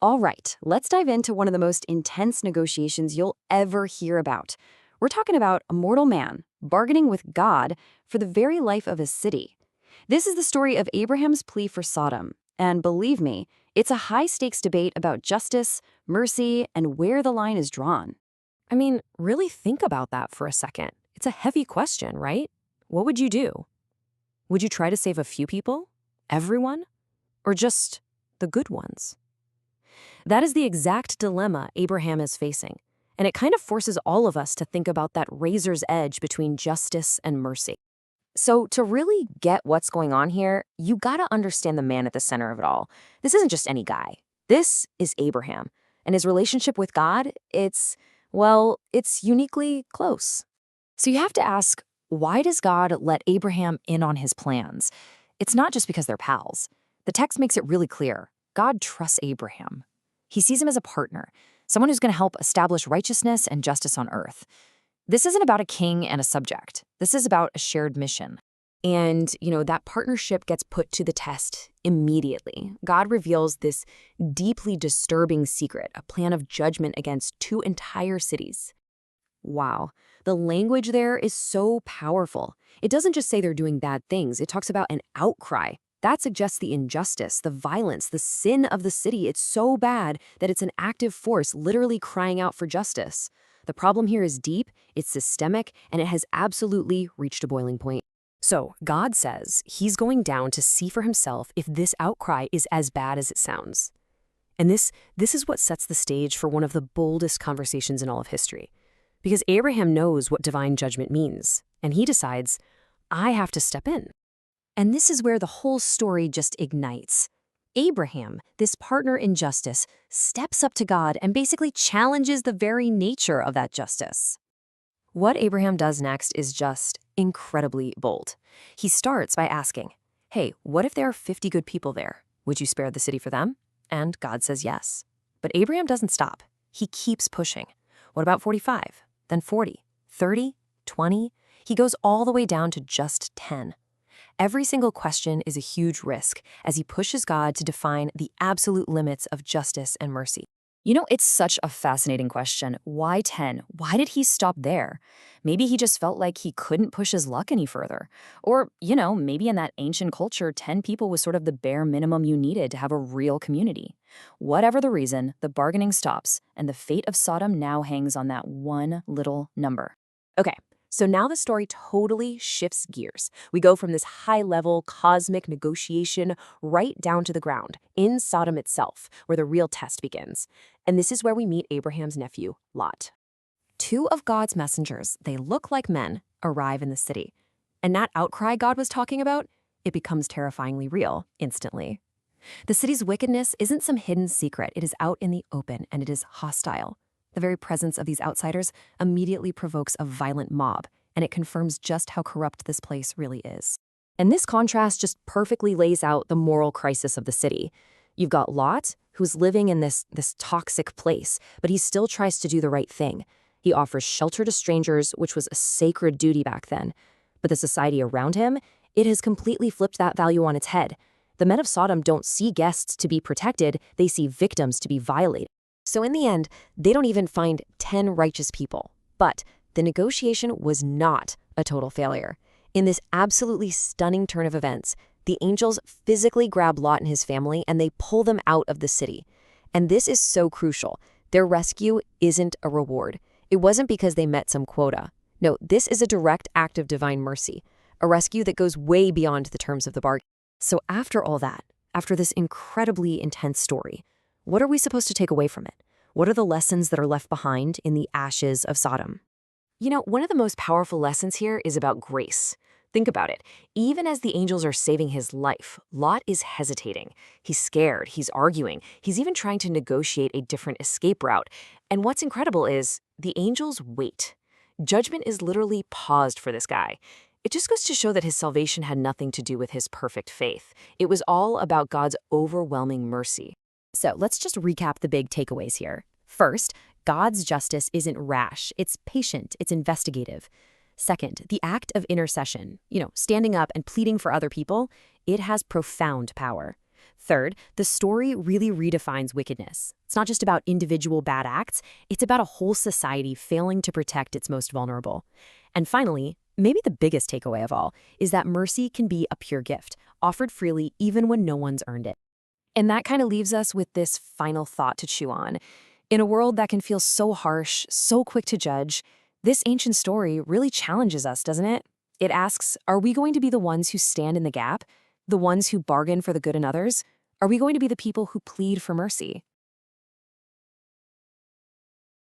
All right, let's dive into one of the most intense negotiations you'll ever hear about. We're talking about a mortal man bargaining with God for the very life of his city. This is the story of Abraham's plea for Sodom. And believe me, it's a high-stakes debate about justice, mercy, and where the line is drawn. I mean, really think about that for a second. It's a heavy question, right? What would you do? Would you try to save a few people? Everyone? Or just the good ones? That is the exact dilemma Abraham is facing, and it kind of forces all of us to think about that razor's edge between justice and mercy. So to really get what's going on here, you gotta understand the man at the center of it all. This isn't just any guy. This is Abraham. And his relationship with God, it's uniquely close. So you have to ask, why does God let Abraham in on his plans? It's not just because they're pals. The text makes it really clear. God trusts Abraham. He sees him as a partner, someone who's going to help establish righteousness and justice on earth. This isn't about a king and a subject. This is about a shared mission. And, that partnership gets put to the test immediately. God reveals this deeply disturbing secret, a plan of judgment against two entire cities. Wow, the language there is so powerful. It doesn't just say they're doing bad things. It talks about an outcry. That suggests the injustice, the violence, the sin of the city. It's so bad that it's an active force literally crying out for justice. The problem here is deep, it's systemic, and it has absolutely reached a boiling point. So God says he's going down to see for himself if this outcry is as bad as it sounds. And this is what sets the stage for one of the boldest conversations in all of history. Because Abraham knows what divine judgment means, and he decides, I have to step in. And this is where the whole story just ignites. Abraham, this partner in justice, steps up to God and basically challenges the very nature of that justice. What Abraham does next is just incredibly bold. He starts by asking, hey, what if there are 50 good people there? Would you spare the city for them? And God says yes. But Abraham doesn't stop. He keeps pushing. What about 45? Then 40, 30, 20? He goes all the way down to just 10. Every single question is a huge risk as he pushes God to define the absolute limits of justice and mercy. It's such a fascinating question. Why 10? Why did he stop there? Maybe he just felt like he couldn't push his luck any further. Or, maybe in that ancient culture, 10 people was sort of the bare minimum you needed to have a real community. Whatever the reason, the bargaining stops, and the fate of Sodom now hangs on that one little number. Okay. So now the story totally shifts gears. We go from this high-level cosmic negotiation right down to the ground, in Sodom itself, where the real test begins. And this is where we meet Abraham's nephew, Lot. Two of God's messengers, they look like men, arrive in the city. And that outcry God was talking about, it becomes terrifyingly real instantly. The city's wickedness isn't some hidden secret. It is out in the open, and it is hostile. The very presence of these outsiders immediately provokes a violent mob, and it confirms just how corrupt this place really is. And this contrast just perfectly lays out the moral crisis of the city. You've got Lot, who's living in this toxic place, but he still tries to do the right thing. He offers shelter to strangers, which was a sacred duty back then. But the society around him, it has completely flipped that value on its head. The men of Sodom don't see guests to be protected, they see victims to be violated. So in the end, they don't even find 10 righteous people. But the negotiation was not a total failure. In this absolutely stunning turn of events, the angels physically grab Lot and his family and they pull them out of the city. And this is so crucial. Their rescue isn't a reward. It wasn't because they met some quota. No, this is a direct act of divine mercy, a rescue that goes way beyond the terms of the bargain. So after all that, after this incredibly intense story, what are we supposed to take away from it? What are the lessons that are left behind in the ashes of Sodom? One of the most powerful lessons here is about grace. Think about it. Even as the angels are saving his life, Lot is hesitating. He's scared, he's arguing, he's even trying to negotiate a different escape route. And what's incredible is the angels wait. Judgment is literally paused for this guy. It just goes to show that his salvation had nothing to do with his perfect faith. It was all about God's overwhelming mercy. So let's just recap the big takeaways here. First, God's justice isn't rash, it's patient, it's investigative. Second, the act of intercession, standing up and pleading for other people, it has profound power. Third, the story really redefines wickedness. It's not just about individual bad acts, it's about a whole society failing to protect its most vulnerable. And finally, maybe the biggest takeaway of all is that mercy can be a pure gift, offered freely even when no one's earned it. And that kind of leaves us with this final thought to chew on. In a world that can feel so harsh, so quick to judge, this ancient story really challenges us, doesn't it? It asks, are we going to be the ones who stand in the gap? The ones who bargain for the good in others? Are we going to be the people who plead for mercy?